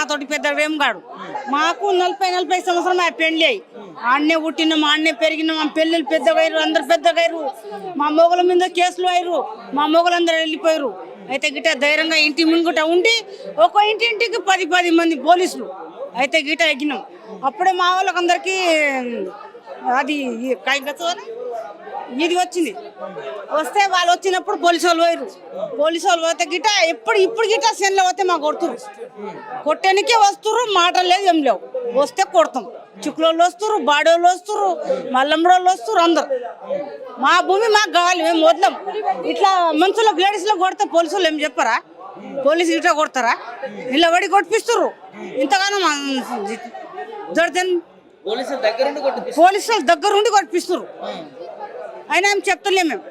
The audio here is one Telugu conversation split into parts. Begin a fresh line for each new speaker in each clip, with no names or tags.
మాతోటి పెద్ద రేముగాడు. మాకు 40 సంవత్సరం మా పెళ్లి అయ్యి ఆడనే పుట్టినాం, ఆడనే పెరిగినాం. మా పెళ్ళిళ్ళు పెద్దగా అయ్యారు, అందరు పెద్దగా అయ్యారు. మా మొగల మీద కేసులు అయ్యారు, మా మొగలందరూ వెళ్ళిపోయారు. అయితే గిట ధైర్యంగా ఇంటి ముందుట ఉండి ఒక ఇంటింటికి 10 మంది పోలీసులు అయితే గిట ఎగ్గినాం. అప్పుడే మా వాళ్ళకందరికీ అది ఇది వచ్చింది. వస్తే వాళ్ళు వచ్చినప్పుడు పోలీసు వాళ్ళు పోయారు. పోలీసు వాళ్ళు పోతే గిట ఇప్పుడు గిట సెన్లో పోతే మాకు కొడుతురు. కొట్టడానికే వస్తురు, మాటలు లేదు ఏం లేవు. వస్తే కొడతాం. చుక్కులోళ్ళు వస్తురు, బాడోళ్ళు వస్తురు, మల్లమ్మడోళ్ళు వస్తురు, అందరు. మా భూమి మాకు కావాలి, మేము వదలం. ఇట్లా మనుషులకు లేడీస్లో కొడితే పోలీసు వాళ్ళు ఏం చెప్పారా? పోలీసు ఇట్లా కొడతారా? ఇలా పడి కొట్టిపిస్తురు. ఇంతగానో పోలీసుల దగ్గరుండి కొట్టిపిస్తురు. అయినా ఏం చెప్తలే మేము.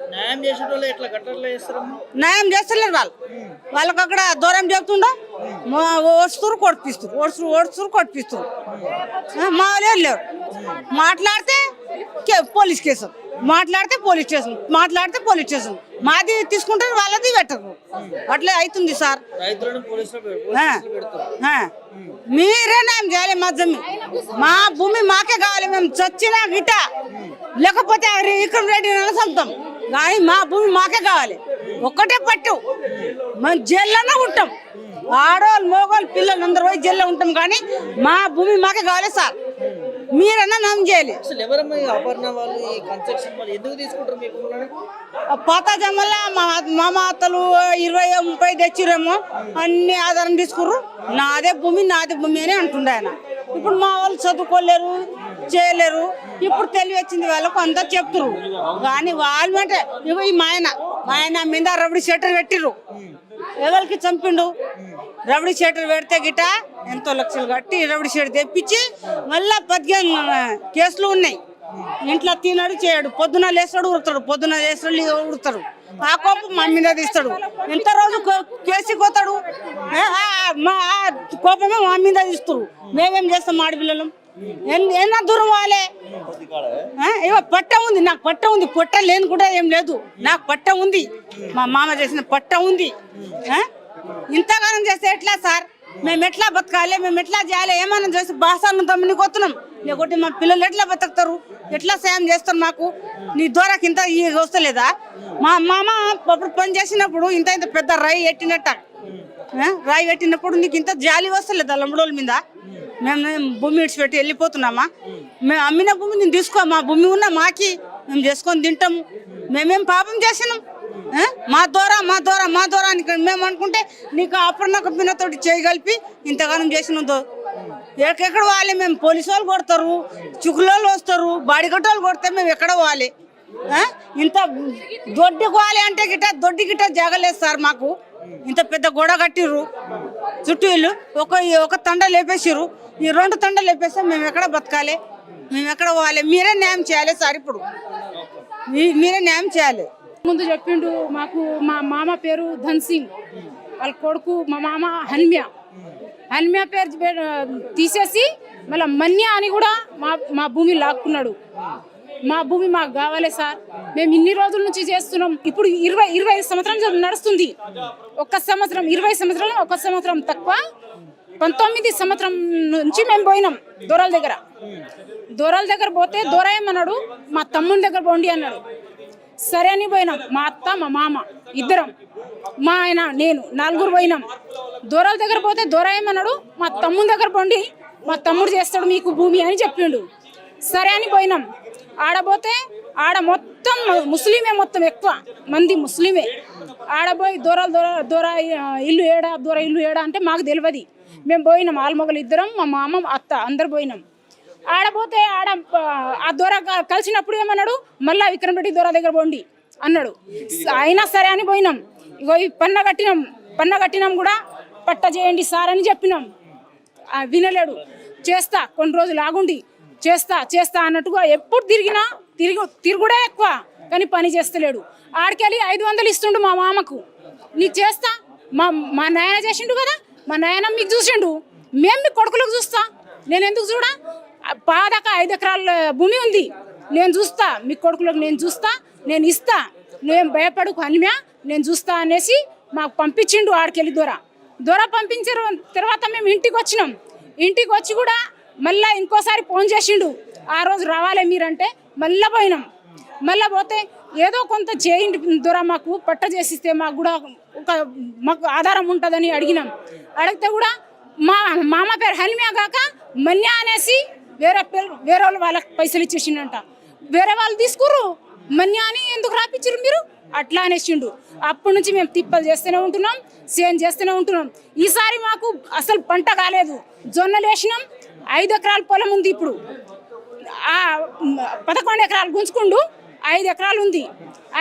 న్యాయం చేస్తలేరు వాళ్ళకి అక్కడ దూరం చెప్తుండో ఓడుస్తురు కొట్టిపిస్తారు, ఓడుస్తురు కొట్టిపిస్తారు. మా వాళ్ళు లేరు. మాట్లాడితే పోలీస్ కేసు, మాట్లాడితే పోలీస్ స్టేషన్, మాట్లాడితే పోలీస్ స్టేషన్. మాది తీసుకుంటారు, వాళ్ళది పెట్టరు. అట్లే అవుతుంది సార్. మీరే న్యాయం చేయాలి. మా జమీ మా భూమి మాకే కావాలి. మేము చచ్చినా గిట లేకపోతే విక్రమ్ రెడ్డి సొంతం, కానీ మా భూమి మాకే కావాలి. ఒక్కటే పట్టు, మేము జైల్లోనే ఉంటాం. ఆడవాళ్ళు మగవాళ్ళు పిల్లలు అందరూ పోయి జైల్లో ఉంటాం, కానీ మా భూమి మాకే కావాలి సార్. మీరన్నా నమ్మ చేయాలి. పాత జమ్మల మా మాతలు 20-30 తెచ్చిరేమో అన్ని ఆధారం తీసుకుర్రు. నాదే భూమి అని అంటుండే ఆయన. ఇప్పుడు మా వాళ్ళు చదువుకోలేరు, చేయలేరు. ఇప్పుడు తెలివి వచ్చింది వాళ్ళకు, అంతా చెప్తురు. కానీ వాళ్ళు అంటే ఇగో ఈ మా ఆయన మీద రబడి షెటర్ పెట్టిర్రు. ఎవరికి చంపిండు? రబడి షెటర్ పెడితే గిట ఎంతో లక్షలు కట్టి రబడి షెటర్ తెప్పించి మళ్ళా 15 కేసులు ఉన్నాయి. ఇంట్లో తినడు, చేయడు. పొద్దున లేస్తాడు, ఉడతాడు, పొద్దున లేస్తాడు, ఉడతాడు. ఆ కోపం మా మీద తీస్తాడు. ఎంత రోజు కేసు పోతాడు, కోపమే మా మీద తీస్తారు. మేమేం చేస్తాం? ఆడపిల్లలు ఏనా దూరం వాళ్ళే. ఇవో పట్ట ఉంది, నాకు పట్ట ఉంది. పొట్ట లేని కూడా ఏం లేదు, నాకు పట్ట ఉంది. మా మామ చేసిన పట్ట ఉంది. ఇంతగానం చేస్తే ఎట్లా సార్? మేము ఎట్లా బతకాలి? మేము ఎట్లా చేయాలి? ఏమైనా చేసి బాసాలను తమ్మునికి వస్తున్నాం, లేకపోతే మా పిల్లలు ఎట్లా బతుకుతారు? ఎట్లా సాయం చేస్తారు మాకు? నీ ద్వారాకి ఇంత వస్తలేదా? మా మామ అప్పుడు పని చేసినప్పుడు ఇంత పెద్ద రాయి పెట్టినప్పుడు నీకు ఇంత జాలి వస్తలేదా లంబడోళ్ళ మీద? మేము భూమి విడిచిపెట్టి వెళ్ళిపోతున్నామా? మేము అమ్మిన భూమి నేను తీసుకో, మా భూమి ఉన్నా మాకి మేము చేసుకొని తింటాము. మేమేం పాపం చేసినాం? మా ద్వారా అని మేము అనుకుంటే నీకు అప్పుడు పిన్నతోటి చేయగలిపి ఇంతగానం చేసినదో ఎక్కడ పోవాలి? మేము పోలీసు వాళ్ళు కొడతారు, చుక్కులోళ్ళు వస్తారు, బాడిగట్టోళ్ళు కొడితే మేము ఎక్కడ పోవాలి? ఇంత దొడ్డి పోవాలి అంటే దొడ్డి గిట్ట జాగలేదు సార్ మాకు. ఇంత పెద్ద గోడ కట్టిర్రు చుట్టూ ఇల్లు, ఒక తండ లేపేసిర్రు. ఈ 2 తండలు లేపేస్తే మేము ఎక్కడ బతకాలి? మేము ఎక్కడ పోవాలి? మీరే న్యాయం చేయాలి సార్. ఇప్పుడు మీరే న్యాయం చేయాలి.
ముందు చెప్పిండు మాకు. మా మామ పేరు ధన్ సింగ్, వాళ్ళ కొడుకు మా మామ హన్మియా పేరు తీసేసి మళ్ళీ మన్య అని కూడా మా భూమి లాక్కున్నాడు. మా భూమి మాకు కావాలి సార్. మేము ఇన్ని రోజుల నుంచి చేస్తున్నాం. ఇప్పుడు 25 సంవత్సరాలు నడుస్తుంది. 1 సంవత్సరం 20 సంవత్సరాలు, 1 సంవత్సరం తక్కువ 19 సంవత్సరం నుంచి మేము పోయినాం దొరల దగ్గర పోతే దొర ఏమన్నాడు, మా తమ్ముని దగ్గర పోండి అన్నాడు. సరే అని పోయినాం. మా అత్త, మా మామ ఇద్దరం, మా ఆయన, నేను 4 పోయినాం. దొరల దగ్గర పోతే దొర ఏమన్నాడు, మా తమ్ముని దగ్గర పోండి, మా తమ్ముడు చేస్తాడు మీకు భూమి అని చెప్పిండు. సరే అని పోయినాం. ఆడపోతే ఆడ మొత్తం ముస్లిమే, మొత్తం ఎక్కువ మంది ముస్లిమే. ఆడపోయి దొర ఇల్లు ఏడా అంటే మాకు తెలియదు. మేము పోయినాం, ఆల్మొగలు ఇద్దరం, మా మామ, అత్త అందరు పోయినాం. ఆడపోతే ఆ దొర కలిసినప్పుడు ఏమన్నాడు, మళ్ళా విక్రమ్ రెడ్డి దొర దగ్గర పోండి అన్నాడు. అయినా సరే అని పోయినాం. ఇగో ఈ పన్న కట్టినాం కూడా పట్ట చేయండి సార్ అని చెప్పినాం. వినలేడు. చేస్తా, కొన్ని రోజులు ఆగుండి చేస్తా అన్నట్టుగా ఎప్పుడు తిరుగుడే ఎక్కువ, కానీ పని చేస్తలేడు. ఆడికెళ్ళి 500 ఇస్తుండు మా మామకు. నీకు చేస్తా, మా నాయన చేసిండు కదా, మా నాయన మీకు చూసిండు, మేము మీ కొడుకులకు చూస్తా. నేను ఎందుకు చూడా? పాదాకా 5 ఎకరాల భూమి ఉంది, నేను చూస్తా, మీ కొడుకులకు నేను చూస్తా, నేను ఇస్తా, నువ్వేం భయపడుకు హన్మియా, నేను చూస్తా అనేసి మాకు పంపించిండు ఆడికెళ్ళి దొర. దొర పంపించారు. తర్వాత మేము ఇంటికి వచ్చినాం. ఇంటికి వచ్చి కూడా మళ్ళీ ఇంకోసారి ఫోన్ చేసిండు, ఆ రోజు రావాలి మీరంటే మళ్ళీ పోయినాం. మళ్ళీ పోతే ఏదో కొంత చేయండి దొర, మాకు పట్ట చేసిస్తే మాకు కూడా మాకు ఆధారం ఉంటుందని అడిగినాం. అడిగితే కూడా మా మామ పేరు హల్మియా కాక మన్యా అనేసి వేరే వాళ్ళకి పైసలు ఇచ్చేసిండంట. వేరే వాళ్ళు తీసుకుర్రు, మన్యా అని ఎందుకు రాపించారు మీరు అట్లా అనేసిండు. అప్పటి నుంచి మేము తిప్పలు చేస్తూనే ఉంటున్నాం, సేన్ చేస్తూనే ఉంటున్నాం. ఈసారి మాకు అసలు పంట కాలేదు. జొన్నలు వేసినాం, 5 ఎకరాల పొలం ఉంది. ఇప్పుడు 11 ఎకరాలు గుంజుకుండు, 5 ఎకరాలు ఉంది.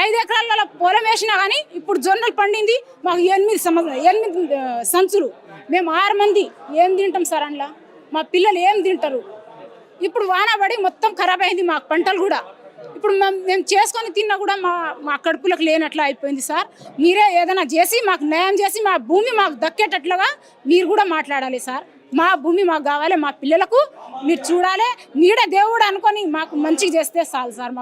5 ఎకరాల పొలం వేసినా కానీ ఇప్పుడు జొన్నలు పండింది మాకు 8 సంచులు. మేము 6 మంది ఏం తింటాం సార్? అందులో మా పిల్లలు ఏం తింటారు? ఇప్పుడు వాన పడి మొత్తం ఖరాబ్ అయింది మాకు పంటలు కూడా. ఇప్పుడు మేము చేసుకొని తిన్నా కూడా మా కడుపులకు లేనట్లా అయిపోయింది సార్. మీరే ఏదైనా చేసి మాకు న్యాయం చేసి మా భూమి మాకు దక్కేటట్లుగా మీరు కూడా మాట్లాడాలి సార్. మా భూమి మాకు కావాలి, మా పిల్లలకు మీరు చూడాలి. మీరే దేవుడు అనుకొని మాకు మంచిగా చేస్తే చాలు సార్.